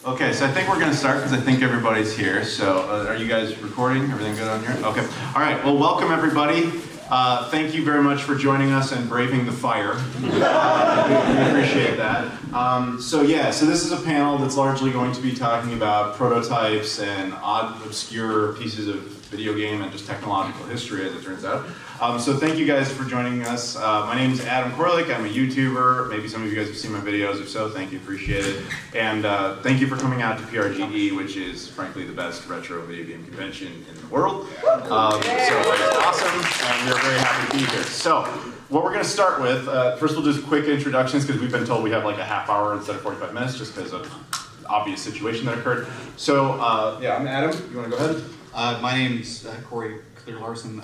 Okay, so I think we're going to start because I think everybody's here. So are you guys recording? Everything good on here? Okay. All right, well, welcome everybody. Thank you very much for joining us and braving the fire. We appreciate that. So this is a panel that's largely going to be talking about prototypes and odd, obscure pieces of video game and just technological history, as it turns out. So thank you guys for joining us. My name is Adam Koralik. I'm a YouTuber. Maybe some of you guys have seen my videos. If so, thank you, appreciate it. And thank you for coming out to PRGE, which is frankly the best retro video game convention in the world. So it's awesome, and we're very happy to be here. So what we're going to start with, first we'll do quick introductions because we've been told we have like a half hour instead of 45 minutes just because of obvious situation that occurred. So I'm Adam. You want to go ahead? My name's Corey Clear-Larson.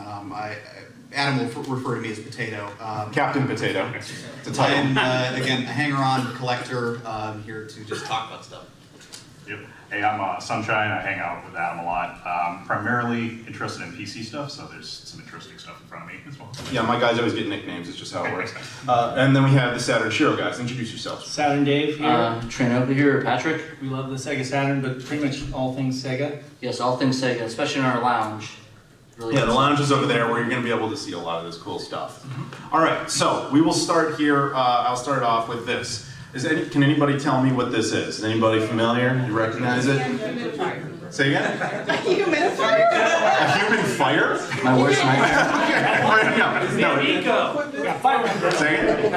Adam will refer to me as Potato. Captain Potato. It's a title. And again, a hanger-on collector here to just talk about stuff. Yep. Hey, I'm Sunshine. I hang out with Adam a lot. Primarily interested in PC stuff, so there's some interesting stuff in front of me as well. Yeah, my guys always get nicknames. It's just how it works. And then we have the Saturn Shiro guys. Introduce yourselves. Saturn Dave here. Trent here, Patrick. We love the Sega Saturn, but pretty much all things Sega. Yes, all things Sega, especially in our lounge. Really Yeah, the lounge is over there where you're going to be able to see a lot of this cool stuff. All right, so we will start here. I'll start off with this. Can anybody tell me what this is? Is anybody familiar? You recognize it? Say again? A humidifier? A human fire? My worst nightmare. No. Say again?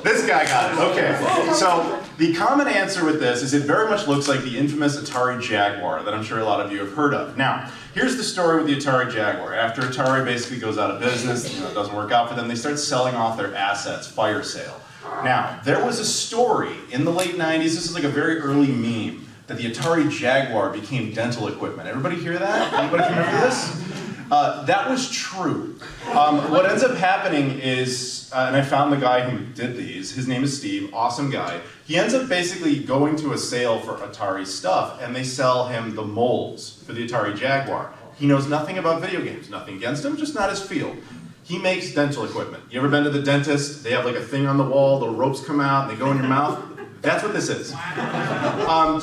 This guy got it. Okay. So the common answer with this is it very much looks like the infamous Atari Jaguar that I'm sure a lot of you have heard of. Now, here's the story with the Atari Jaguar. After Atari basically goes out of business, it doesn't work out for them, they start selling off their assets, fire sale. Now, there was a story in the late 90s, this is like a very early meme, that the Atari Jaguar became dental equipment. Everybody hear that? Anybody remember this? That was true. What ends up happening is, and I found the guy who did these, his name is Steve, awesome guy. He ends up basically going to a sale for Atari stuff, and they sell him the molds for the Atari Jaguar. He knows nothing about video games, nothing against him, just not his field. He makes dental equipment. You ever been to the dentist? They have like a thing on the wall, the ropes come out, and they go in your mouth. That's what this is.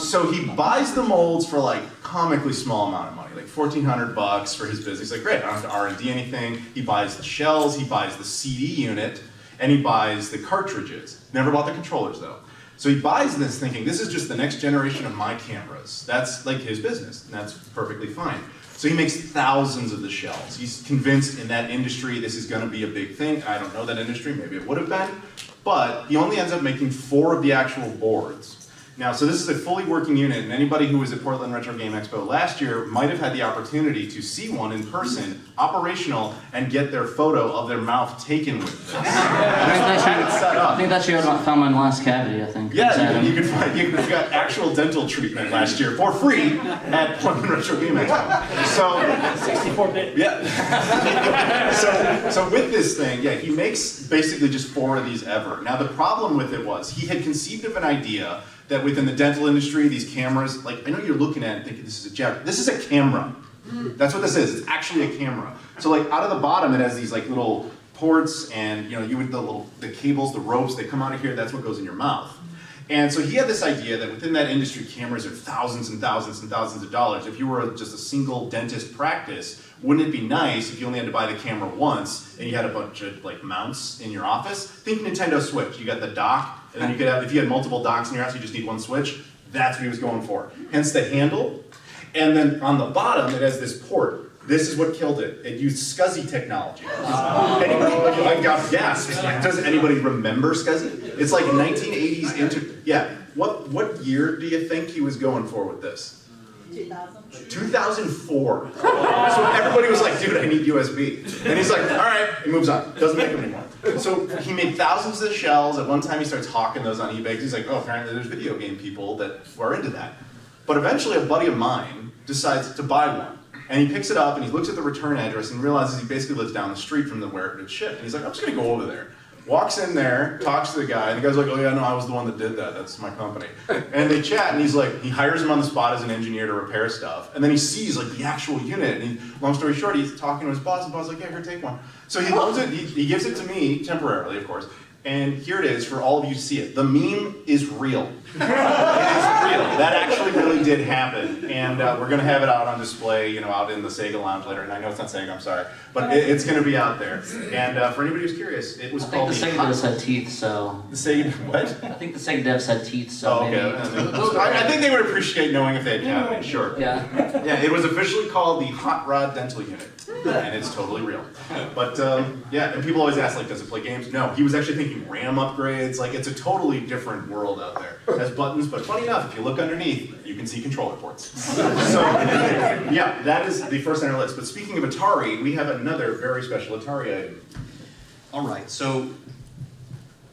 So he buys the molds for like comically small amount of money, like $1,400 for his business. He's like, great, I don't have to R&D anything. He buys the shells, he buys the CD unit, and he buys the cartridges. Never bought the controllers though. So he buys this thinking, this is just the next generation of my cameras. That's like his business, and that's perfectly fine. So he makes thousands of the shells. He's convinced in that industry this is going to be a big thing. I don't know that industry, maybe it would have been. But he only ends up making 4 of the actual boards. Now, so this is a fully working unit, and anybody who was at Portland Retro Game Expo last year might have had the opportunity to see one in person, operational, and get their photo of their mouth taken with this. I think that's where I found my last cavity, I think. Yeah, you got actual dental treatment last year for free at Portland Retro Game Expo. So 64-bit. Yeah. so with this thing, yeah, he makes basically just 4 of these ever. Now the problem with it was he had conceived of an idea that within the dental industry, these cameras, like I know you're looking at it and thinking this is a Jaguar. This is a camera. That's what this is. It's actually a camera. So like out of the bottom, it has these like little ports, and you would the cables, the ropes, they come out of here. That's what goes in your mouth. And so he had this idea that within that industry, cameras are thousands and thousands and thousands of dollars. If you were just a single dentist practice, wouldn't it be nice if you only had to buy the camera once and you had a bunch of like mounts in your office? Think Nintendo Switch. You got the dock, and then you could have, if you had multiple docks in your house, you just need one switch. That's what he was going for. Hence the handle. And then on the bottom, it has this port. This is what killed it. It used SCSI technology. Anybody? I got gasped. Does anybody remember SCSI? It's like 1980s into, yeah. What year do you think he was going for with this? 2004. So everybody was like, dude, I need USB. And he's like, all right, he moves on. Doesn't make them anymore. So he made thousands of shells. At one time he starts hawking those on eBay because he's like, oh, apparently there's video game people that are into that. But eventually a buddy of mine decides to buy one. And he picks it up and he looks at the return address and realizes he basically lives down the street from where it's shipped. And he's like, I'm just gonna go over there. Walks in there, talks to the guy, and the guy's like, oh yeah, no, I was the one that did that. That's my company. And they chat, and he's like, he hires him on the spot as an engineer to repair stuff. And then he sees like the actual unit, and long story short, he's talking to his boss, and the boss is like, yeah, here, take one. So he loans it, he gives it to me, temporarily, of course. And here it is for all of you to see it. The meme is real. It is real. That actually really did happen, and we're going to have it out on display, out in the Sega Lounge later. And I know it's not Sega, I'm sorry, but it's going to be out there. And for anybody who's curious, it was I think called the Sega devs had teeth, so. The Sega what? I think the Sega devs had teeth, so Oh, okay. maybe. I think they would appreciate knowing if they had cavities. Sure. Yeah. Yeah, it was officially called the Hot Rod Dental Unit, and it's totally real. But yeah, and people always ask, like, does it play games? No, he was actually thinking RAM upgrades. Like, it's a totally different world out there. It has buttons, but funny enough, if you look underneath, you can see controller ports. So, yeah, that is the first on our list. But speaking of Atari, we have another very special Atari item. All right, so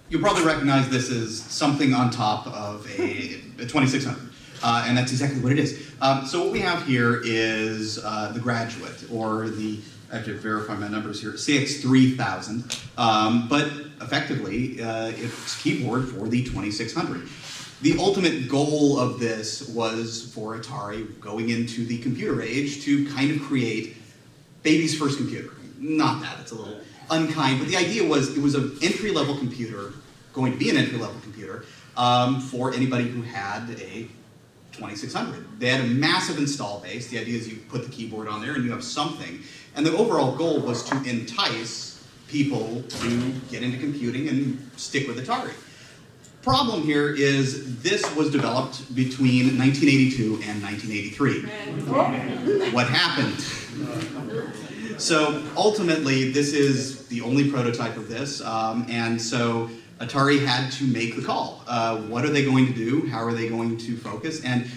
you'll probably recognize this as something on top of a 2600, and that's exactly what it is. So what we have here is the Graduate, or the, I have to verify my numbers here, CX3000, but effectively it's keyboard for the 2600. The ultimate goal of this was for Atari, going into the computer age, to kind of create baby's first computer. Not that, it's a little unkind, but the idea was it was an entry-level computer, going to be an entry-level computer, for anybody who had a 2600. They had a massive install base. The idea is you put the keyboard on there and you have something. And the overall goal was to entice people to get into computing and stick with Atari. Problem here is this was developed between 1982 and 1983. What happened? So ultimately, this is the only prototype of this, and so Atari had to make the call. What are they going to do? How are they going to focus? And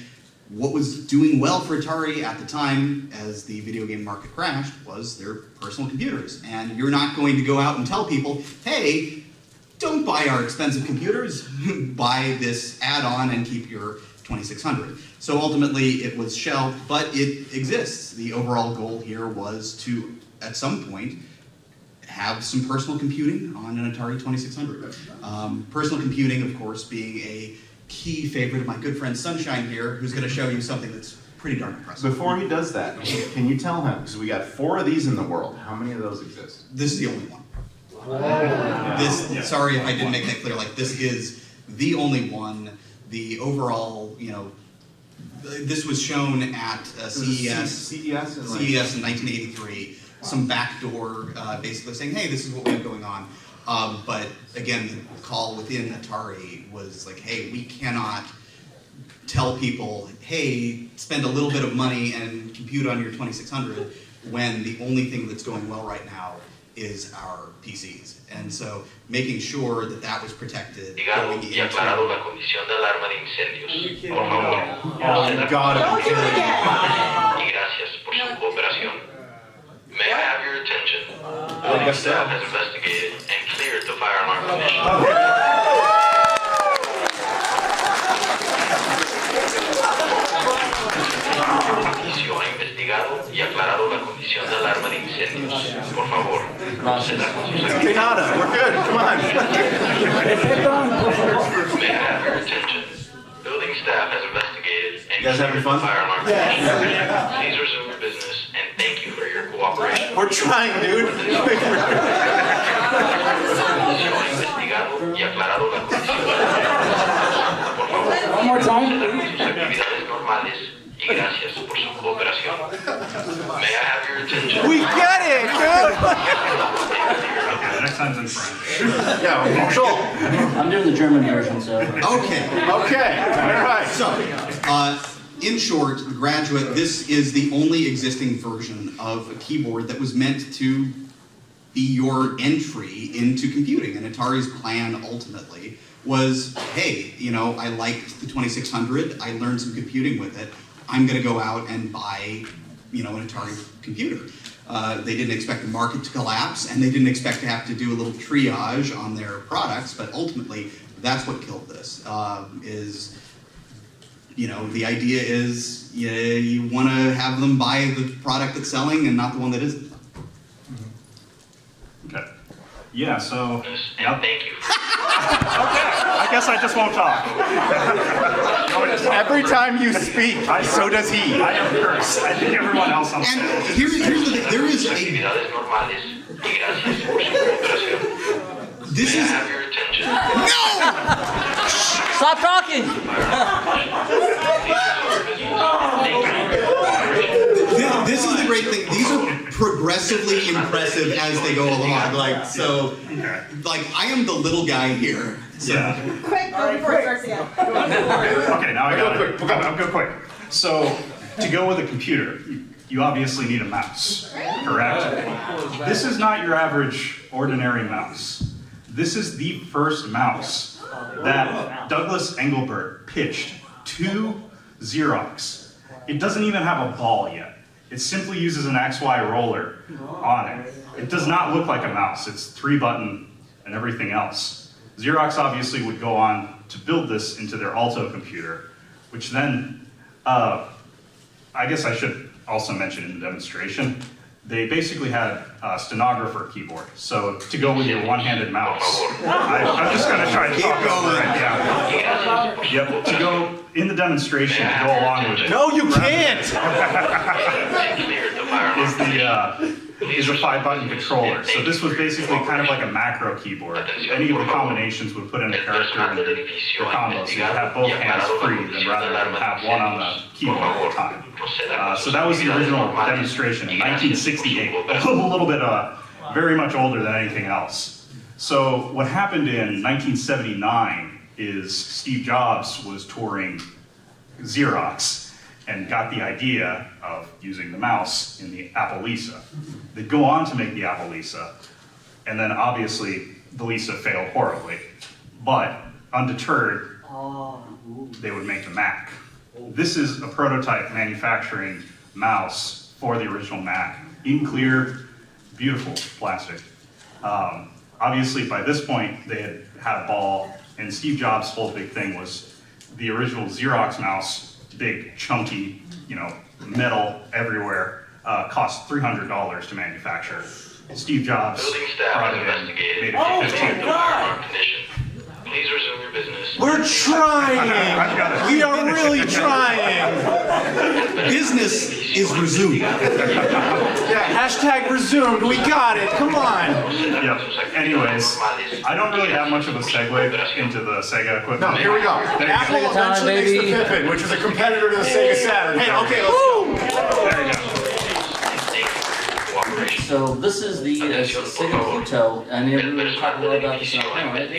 what was doing well for Atari at the time, as the video game market crashed, was their personal computers. And you're not going to go out and tell people, hey, don't buy our expensive computers, buy this add-on and keep your 2600. So ultimately it was shelved, but it exists. The overall goal here was to, at some point, have some personal computing on an Atari 2600. Personal computing, of course, being a key favorite of my good friend Sunshine here, who's going to show you something that's pretty darn impressive. Before he does that, can you tell him, because we got 4 of these in the world, how many of those exist? This is the only one. Yeah. Sorry if I didn't make that clear, like this is the only one. The overall, this was shown at CES. CES and like, CES in 1983, some backdoor basically saying, hey, this is what we have going on. But again, the call within Atari was like, hey, we cannot tell people, hey, spend a little bit of money and compute on your 2600 when the only thing that's going well right now is our PCs. And so making sure that that was protected going into... Y aclarado la condición de alarma de incendios. Por favor, oh, God. y gracias por su cooperación. May I have your attention? Building staff has investigated and cleared the fire alarm condition. Inicio ha investigado y aclarado la condición de alarma de incendios. Por favor, proceda con sus actividades. Pinata, we're good, come on. May I have your attention? Building staff has investigated and You guys having fun? fire alarm condition. Please resume your business and thank you for your cooperation. We're trying, dude. Inicio ha investigado y aclarado la condición de alarma. Por favor, One more time. proceda con sus actividades normales y gracias por su cooperación. May I have your attention? We get it, dude. Okay, the next time's in French. Yeah, control. I'm doing the German version, so. Okay. Okay, all right. So, in short, the Graduate, this is the only existing version of a keyboard that was meant to be your entry into computing. And Atari's plan ultimately was, hey, I liked the 2600, I learned some computing with it, I'm gonna go out and buy, an Atari computer. They didn't expect the market to collapse, and they didn't expect to have to do a little triage on their products, but ultimately, that's what killed this, the idea is you want to have them buy the product that's selling and not the one that isn't. Okay. Yeah, so. And thank you. I guess I just won't talk. Every time you speak, so does he. I am cursed. I think everyone else on And stage. here's the thing, there is a, Actividades normales y gracias por su cooperación. this May I is, have your attention? no! Stop talking! This is the great thing. These are progressively impressive as they go along. Like so, like I am the little guy here. So. Yeah. Quick, go before it starts again. Okay, now I got it. I'll go quick. So, to go with a computer, you obviously need a mouse, correct? This is not your average ordinary mouse. This is the first mouse that Douglas Engelbert pitched to Xerox. It doesn't even have a ball yet. It simply uses an XY roller on it. It does not look like a mouse. It's 3-button and everything else. Xerox obviously would go on to build this into their Alto computer, which then, I guess I should also mention in the demonstration, they basically had a stenographer keyboard. So to go with your one-handed mouse, I'm just going to try to talk over it. Yeah. Yep. To go in the demonstration to go along with it. No, you can't! Is a 5-button controller. So this was basically kind of like a macro keyboard. Any of the combinations would put in a character in your combo, so you have both hands free than rather than have one on the keyboard at a time. So that was the original demonstration in 1968. A little bit very much older than anything else. So what happened in 1979 is Steve Jobs was touring Xerox and got the idea of using the mouse in the Apple Lisa. They'd go on to make the Apple Lisa, and then obviously the Lisa failed horribly. But undeterred, they would make the Mac. This is a prototype manufacturing mouse for the original Mac, in clear, beautiful plastic. Obviously by this point they had had a ball, and Steve Jobs' whole big thing was the original Xerox mouse, big, chunky, metal everywhere, cost $300 to manufacture. Steve Jobs brought it in, made it for $15. Please resume your business. We're trying! We are really trying! Business is resumed. Yeah, hashtag resumed, we got it, come on! Yep. Anyways, I don't really have much of a segue into the Sega equipment. No, here we go. Apple Sega time, eventually makes the baby. Pippin, which was a competitor to the Sega Saturn. Hey, okay, let's go. There you go. So this is the Sega Pluto, and we were talking a lot about this in our panel, right?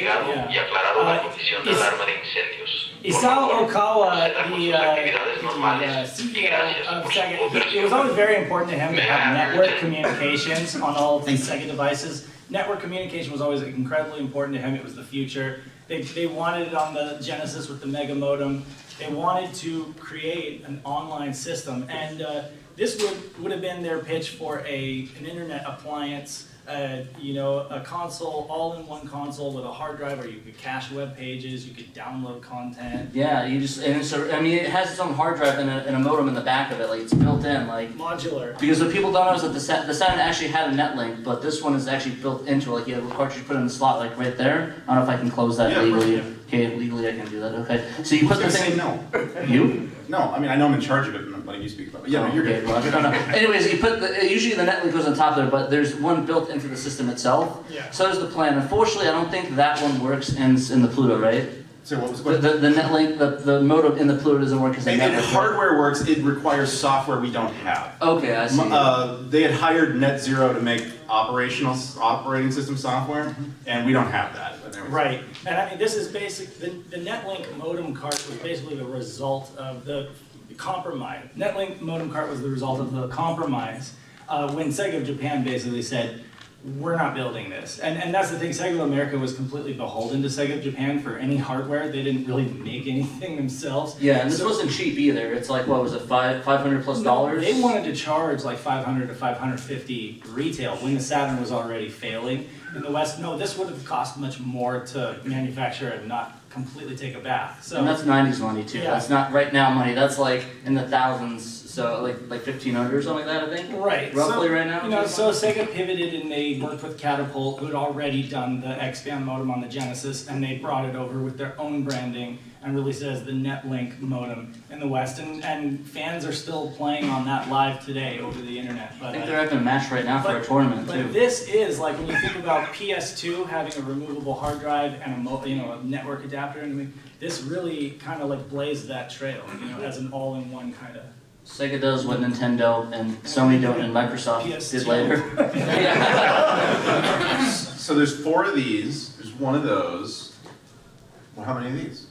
Isao Okawa, the CEO of Sega, it was always very important to him to have network communications on all of the Sega devices. Network communication was always incredibly important to him. It was the future. They wanted it on the Genesis with the Mega Modem. They wanted to create an online system, and this would have been their pitch for an internet appliance, a console, all-in-one console with a hard drive where you could cache web pages, you could download content. Yeah, it has its own hard drive and a modem in the back of it, like it's built in, like. Modular. Because what people don't know is that the Saturn actually had a netlink, but this one is actually built into it, like you have a cartridge put in the slot, like right there. I don't know if I can close that legally. Okay, legally I can do that, okay. So you put the thing. Say no. You? No, I mean, I know I'm in charge of it, and I'm letting you speak about it. But yeah, no, you're good. Well, I don't know. Anyways, you put usually the netlink goes on top there, but there's one built into the system itself. Yeah. So there's the plan. Unfortunately, I don't think that one works in the Pluto, right? So what was the question? The netlink, the modem in the Pluto doesn't work as a And network. hardware works, it requires software we don't have. Okay, I see. They had hired NetZero to make operating system software, and we don't have that. But anyways. Right, and I mean, this is the Netlink modem cart was basically the result of the compromise. Netlink modem cart was the result of the compromise when Sega of Japan basically said, we're not building this. And that's the thing, Sega of America was completely beholden to Sega of Japan for any hardware. They didn't really make anything themselves. Yeah, and this wasn't cheap either. It's like, what was it, $500 plus dollars? They wanted to charge like $500 to $550 retail when the Saturn was already failing. In the West, no, this would have cost much more to manufacture and not completely take a bath. So And that's 90s money too. Yeah. That's not right now money. That's like in the thousands. So like 1,500 or something like that, I think. Right. Roughly so, right now. So Sega pivoted and they worked with Catapult, who had already done the X-Band modem on the Genesis, and they brought it over with their own branding and released it as the Netlink modem in the West. And fans are still playing on that live today over the internet. But, I think they're having a match right now for a tournament too. But this is, like, when you think about about PS2 having a removable hard drive and a network adapter, and this really kind of like blazed that trail, as an all-in-one kind of. Sega does what Nintendo and Sony don't and Microsoft did later. So there's 4 of these, there's 1 of those. Well, how many of these?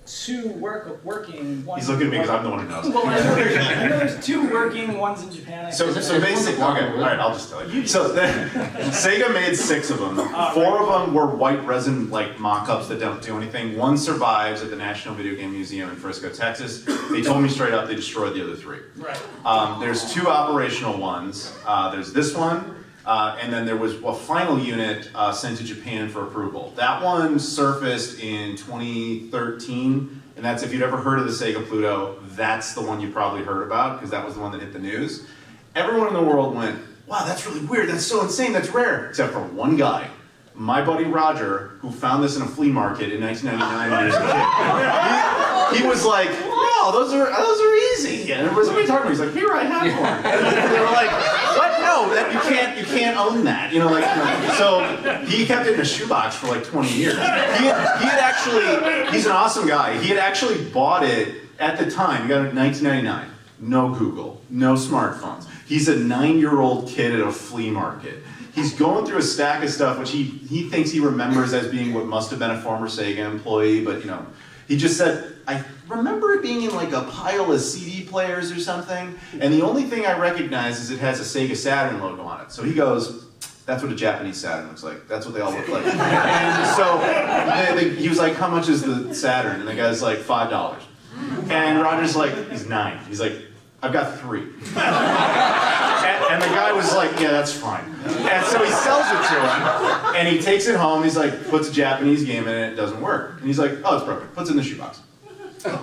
2 working. One's He's looking at me because I'm the one who knows. Well, I know there's 2 working, one's in Japan. So basically, okay, all right, I'll just tell you. So Sega made 6 of them. 4 of them were white resin like mock-ups that don't do anything. 1 survives at the National Video Game Museum in Frisco, Texas. They told me straight up they destroyed the other 3. Right. There's 2 operational ones. There's this one. And then there was a final unit sent to Japan for approval. That one surfaced in 2013, and that's, if you'd ever heard of the Sega Pluto, that's the one you probably heard about, because that was the one that hit the news. Everyone in the world went, wow, that's really weird, that's so insane, that's rare, except for one guy. My buddy Roger, who found this in a flea market in 1999 when he was a kid. He was like, wow, those are easy. And everybody was talking about. He's like, here, I have one. And they were like, what? No, that you can't own that. So he kept it in a shoebox for like 20 years. He had actually, he's an awesome guy. He had actually bought it at the time. He got it in 1999. No Google, no smartphones. He's a 9-year-old kid at a flea market. He's going through a stack of stuff which he thinks he remembers as being what must have been a former Sega employee, but he just said, I remember it being in like a pile of CD players or something, and the only thing I recognize is it has a Sega Saturn logo on it. So he goes, that's what a Japanese Saturn looks like. That's what they all look like. And so he was like, how much is the Saturn? And the guy's like, $5. And Roger's like, he's 9. He's like, I've got 3. And the guy was like, yeah, that's fine. And so he sells it to him, and he takes it home, he's like, puts a Japanese game in it, it doesn't work. And he's like, oh, it's broken, puts it in the shoebox.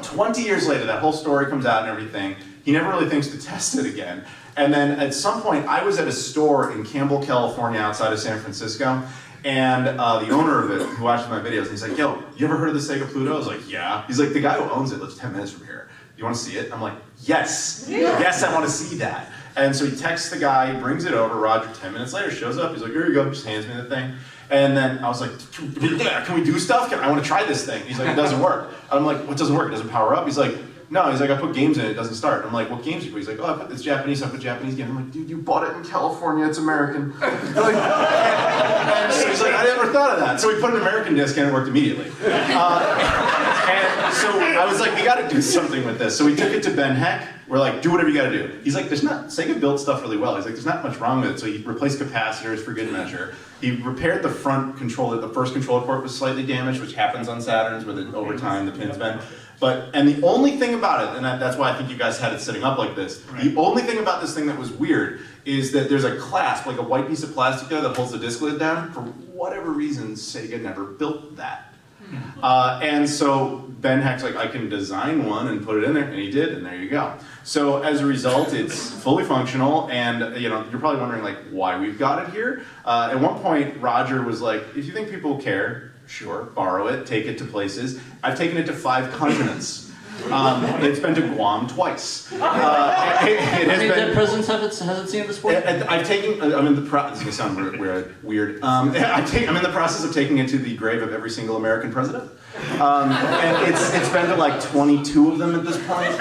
20 years later, that whole story comes out and everything, he never really thinks to test it again. And then at some point, I was at a store in Campbell, California, outside of San Francisco, and the owner of it, who watches my videos, and he's like, yo, you ever heard of the Sega Pluto? I was like, yeah. He's like, the guy who owns it lives 10 minutes from here. You want to see it? I'm like, yes. Yes, I want to see that. And so he texts the guy, he brings it over. Roger, 10 minutes later, shows up. He's like, here you go. Just hands me the thing. And then I was like, can we do stuff? I want to try this thing. He's like, it doesn't work. I'm like, what doesn't work? It doesn't power up? He's like, no. He's like, I put games in it. It doesn't start. I'm like, what games do you put? He's like, oh, I put this Japanese. I put Japanese game. I'm like, dude, you bought it in California. It's American. So he's like, I never thought of that. So we put an American disc and it worked immediately. And so I was like, we got to do something with this. So we took it to Ben Heck. We're like, do whatever you got to do. He's like, Sega built stuff really well. He's like, there's not much wrong with it. So he replaced capacitors for good measure. He repaired the front controller. The first controller port was slightly damaged, which happens on Saturns where over time the pins bend. And the only thing about it, and that's why I think you guys had it sitting up like this, the only thing about this thing that was weird is that there's a clasp, like a white piece of plastic there that holds the disc lid down. For whatever reason, Sega never built that. And so Ben Heck's like, I can design one and put it in there, and he did, and there you go. So as a result, it's fully functional, and you're probably wondering like why we've got it here. At one point, Roger was like, if you think people care, sure, borrow it, take it to places. I've taken it to 5 continents. It's been to Guam twice. How many dead presidents has it seen at this point? I'm in the process, this is going to sound weird. I'm in the process of taking it to the grave of every single American president. And it's been to like 22 of them at this point.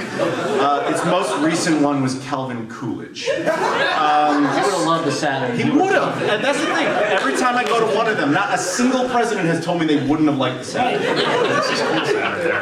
Its most recent one was Calvin Coolidge. He would have loved the Saturn. He would have, and that's the thing. Every time I go to one of them, not a single president has told me they wouldn't have liked the Saturn.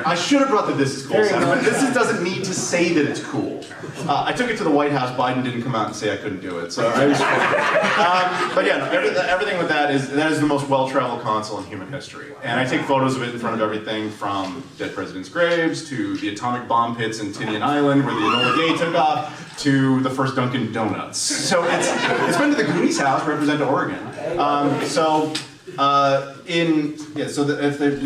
I should have brought the This Is Cool Saturn, but this doesn't need to say that it's cool. I took it to the White House. Biden didn't come out and say I couldn't do it, so I was fine. But yeah, no, everything with that is the most well-traveled console in human history. And I take photos of it in front of everything from dead presidents' graves to the atomic bomb pits in Tinian Island where the Enola Gay took off to the first Dunkin' Donuts. So it's been to the Goonies house, represent Oregon. We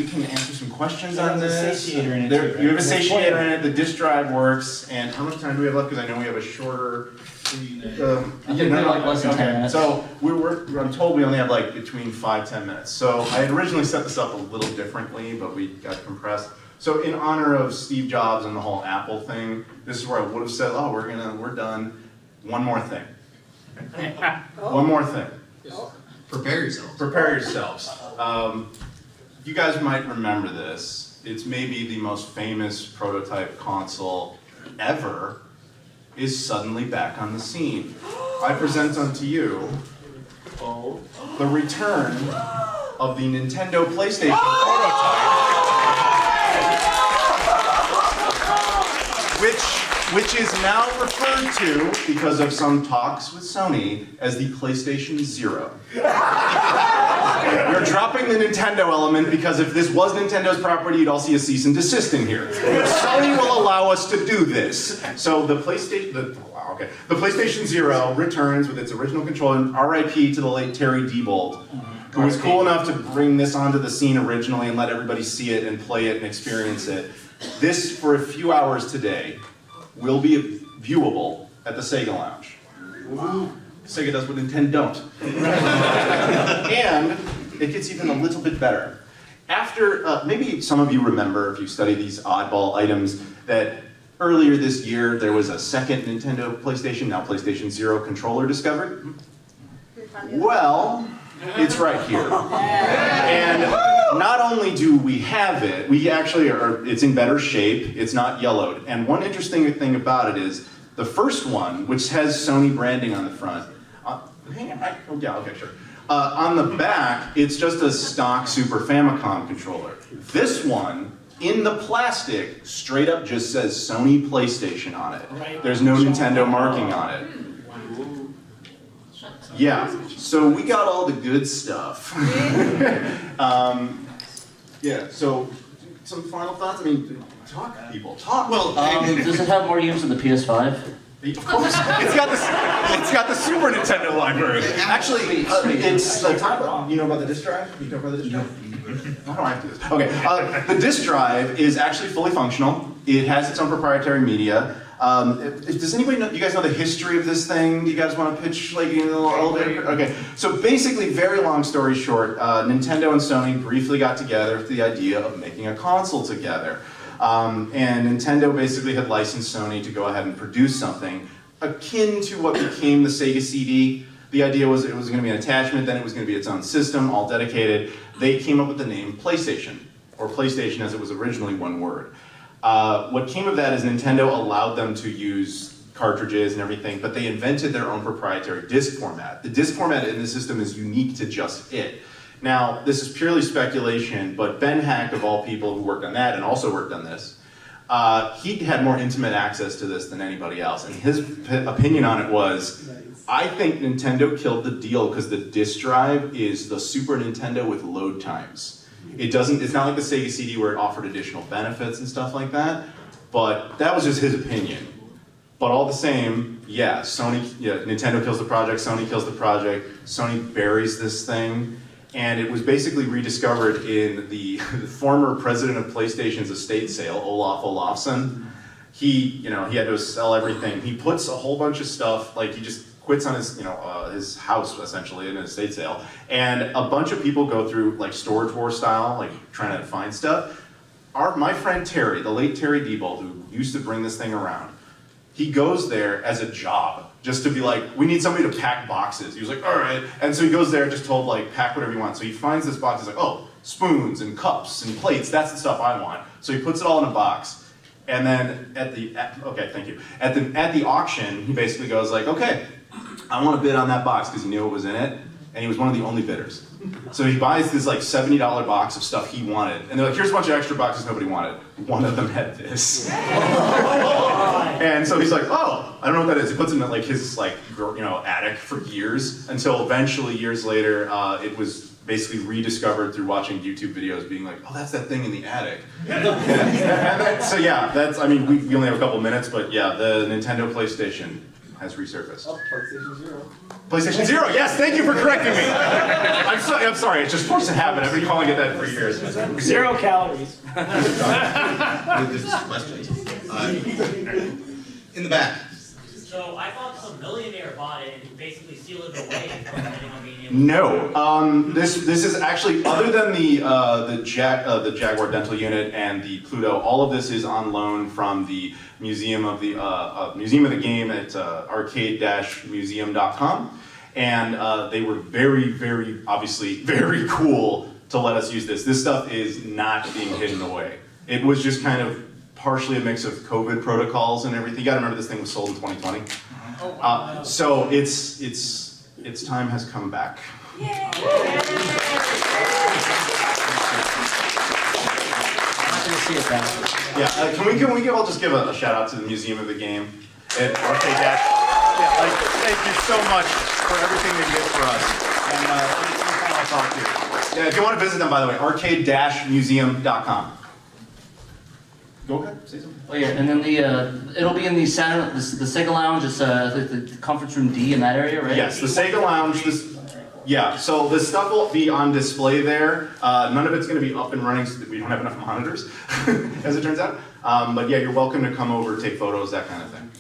can answer some questions on this. You have a satiator in it. The disk drive works. And how much time do we have left? Because I know we have a shorter. I think like less than 10 minutes. So I'm told we only have like between 5-10 minutes. So I had originally set this up a little differently, but we got compressed. So in honor of Steve Jobs and the whole Apple thing, this is where I would have said, oh, we're done. One more thing. One more thing. Prepare yourselves. Prepare yourselves. You guys might remember this. It's maybe the most famous prototype console ever is suddenly back on the scene. I present unto you the return of the Nintendo PlayStation prototype, which is now referred to, because of some talks with Sony, as the PlayStation Zero. We're dropping the Nintendo element because if this was Nintendo's property, you'd all see a cease and desist in here. Sony will allow us to do this. So the PlayStation Zero returns with its original controller, and RIP to the late Terry Diebold, who was cool enough to bring this onto the scene originally and let everybody see it and play it and experience it. This, for a few hours today, will be viewable at the Sega Lounge. Sega does what Nintendo don't. And it gets even a little bit better. After, maybe some of you remember, if you study these oddball items, that earlier this year there was a second Nintendo PlayStation, now PlayStation Zero controller discovered. Well, it's right here. And not only do we have it, we actually are, it's in better shape, it's not yellowed. And one interesting thing about it is, the first one, which has Sony branding on the front, on the back, it's just a stock Super Famicom controller. This one, in the plastic, straight up just says Sony PlayStation on it. There's no Nintendo marking on it. Yeah, so we got all the good stuff. Yeah, so some final thoughts? I mean, talk, people, talk. Well, Does it have more games than the PS5? Of course, it's got the Super Nintendo library. Actually, it's you know about the disk drive? You know about the disk drive? How do I have to do this? Okay, the disk drive is actually fully functional. It has its own proprietary media. Does anybody know? You guys know the history of this thing? Do you guys want to pitch like in a little elevator? Okay, so basically, very long story short, Nintendo and Sony briefly got together with the idea of making a console together. And Nintendo basically had licensed Sony to go ahead and produce something akin to what became the Sega CD. The idea was it was going to be an attachment, then it was going to be its own system, all dedicated. They came up with the name PlayStation, or PlayStation as it was originally one word. What came of that is Nintendo allowed them to use cartridges and everything, but they invented their own proprietary disc format. The disc format in the system is unique to just it. Now, this is purely speculation, but Ben Hack, of all people who worked on that and also worked on this, he had more intimate access to this than anybody else, and his opinion on it was, I think Nintendo killed the deal because the disc drive is the Super Nintendo with load times. It's not like the Sega CD where it offered additional benefits and stuff like that, but that was just his opinion. But all the same, yeah, Nintendo kills the project, Sony kills the project, Sony buries this thing, and it was basically rediscovered in the former president of PlayStation's estate sale, Olaf Olafsson. He had to sell everything. He puts a whole bunch of stuff, like he just quits on his, his house essentially in an estate sale, and a bunch of people go through like storage war style, like trying to find stuff. My friend Terry, the late Terry Diebold, who used to bring this thing around, he goes there as a job, just to be like, we need somebody to pack boxes. He was like, all right. And so he goes there just told like, pack whatever you want. So he finds this box, he's like, oh, spoons and cups and plates, that's the stuff I want. So he puts it all in a box. And then at the auction, he basically goes like, okay, I want to bid on that box because he knew what was in it. And he was one of the only bidders. So he buys this like $70 box of stuff he wanted. And they're like, here's a bunch of extra boxes nobody wanted. One of them had this. And so he's like, oh, I don't know what that is. He puts it in like his attic for years until eventually years later, it was basically rediscovered through watching YouTube videos being like, oh, that's that thing in the attic. So yeah, we only have a couple minutes, but yeah, the Nintendo PlayStation has resurfaced. Oh, PlayStation Zero. PlayStation Zero, yes, thank you for correcting me. I'm sorry, it's just forced to habit. I've been calling it that for years. 0 calories. This is questions. In the back. So I thought some millionaire bought it and basically sealed it away from getting on medium. No, this is actually, other than the Jaguar dental unit and the Pluto, all of this is on loan from the Museum of the Game at arcade-museum.com. And they were very, very, obviously, very cool to let us use this. This stuff is not being hidden away. It was just kind of partially a mix of COVID protocols and everything. You gotta remember this thing was sold in 2020. So its time has come back. Yeah, can we all just give a shout out to the Museum of the Game and Arcade Dash? Yeah, like, thank you so much for everything they did for us. And any final thought here? Yeah, if you want to visit them, by the way, arcade-museum.com. Go ahead, say something. Oh yeah, and then it'll be in the Sega Lounge. It's the conference room D in that area, right? Yes, the Sega Lounge. Yeah, so this stuff will be on display there. None of it's going to be up and running so that we don't have enough monitors, as it turns out. But yeah, you're welcome to come over, take photos, that kind of thing.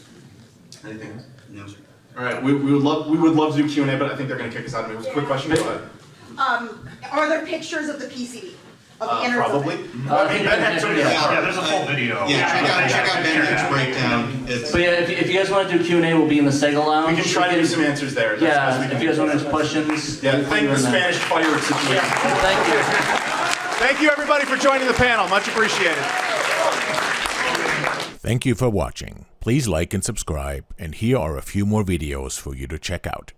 Anything else? No, sir. All right, we would love to do Q&A, but I think they're going to kick us out. It was a quick question. Go ahead. Are there pictures of the PCB? Of the innards Probably. of it? I mean, Ben had so many. Yeah, there's a full video. Yeah, check out Ben's breakdown. But yeah, if you guys want to do Q&A, we'll be in the Sega Lounge. We can try to do some answers there. Yeah, if you guys want to ask questions. Yeah, thank the Spanish fireworks situation. Thank you. Thank you, everybody, for joining the panel. Much appreciated. Thank you for watching. Please like and subscribe, and here are a few more videos for you to check out.